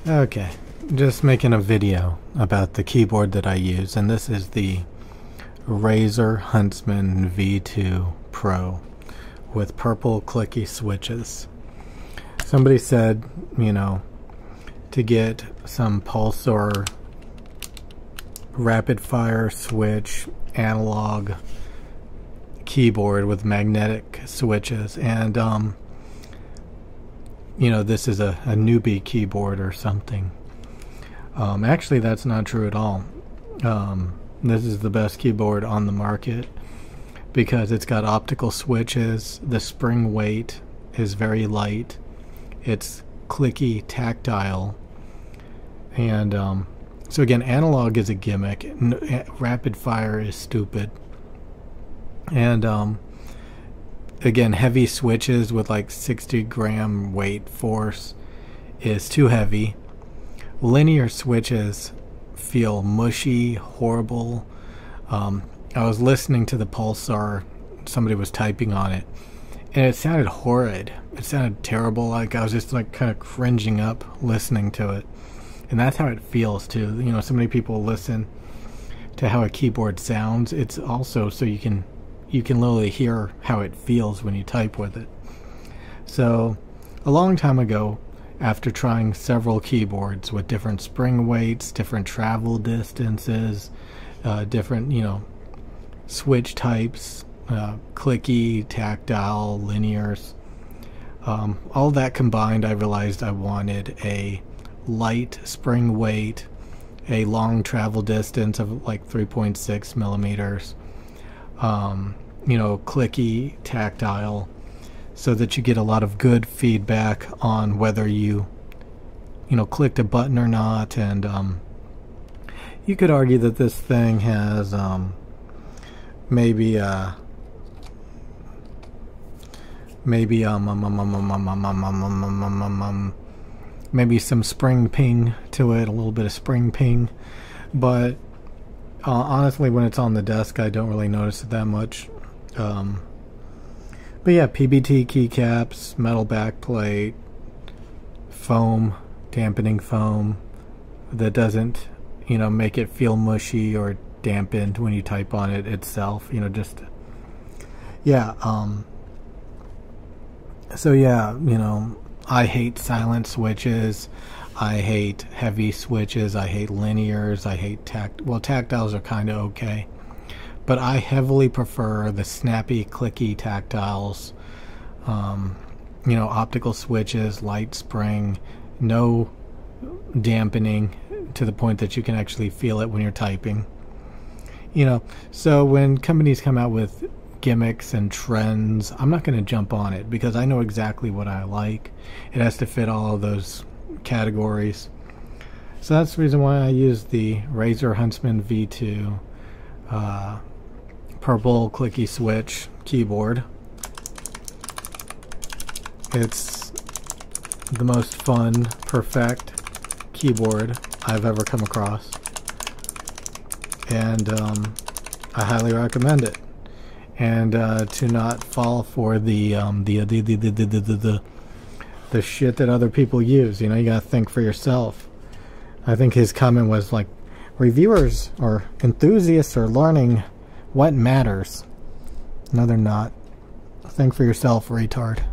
Okay, just making a video about the keyboard that I use, and this is the Razer Huntsman V2 Pro with purple clicky switches. Somebody said, to get some Pulsar rapid fire switch analog keyboard with magnetic switches, and this is a newbie keyboard or something. Actually, that's not true at all. This is the best keyboard on the market because it's got optical switches. The spring weight is very light. It's clicky, tactile. And so again, analog is a gimmick. Rapid fire is stupid. And again, heavy switches with like 60-gram weight force is too heavy. Linear switches feel mushy, horrible. I was listening to the Pulsar, somebody was typing on it, and it sounded horrid. It sounded terrible. Like I was just like kind of cringing up listening to it. And that's how it feels too. So many people listen to how a keyboard sounds. It's also so you can literally hear how it feels when you type with it. So a long time ago, after trying several keyboards with different spring weights, different travel distances, different switch types, clicky, tactile, linears, all that combined, I realized I wanted a light spring weight, a long travel distance of like 3.6 millimeters, clicky, tactile, so that you get a lot of good feedback on whether you clicked a button or not. And you could argue that this thing has maybe some spring ping to it, a little bit of spring ping, but honestly, when it's on the desk, I don't really notice it that much. But yeah, PBT keycaps, metal backplate, foam, dampening foam that doesn't, make it feel mushy or dampened when you type on it itself. So yeah, I hate silent switches. I hate heavy switches. I hate linears. I hate tactiles are kind of okay. But I heavily prefer the snappy, clicky tactiles. Optical switches, light spring, no dampening to the point that you can actually feel it when you're typing. So when companies come out with gimmicks and trends, I'm not going to jump on it because I know exactly what I like. It has to fit all of those categories. So that's the reason why I use the Razer Huntsman V2 purple clicky switch keyboard. It's the most fun, perfect keyboard I've ever come across, and I highly recommend it. And to not fall for the shit that other people use. You gotta think for yourself. I think his comment was like, reviewers or enthusiasts are learning what matters. No, they're not. Think for yourself, retard.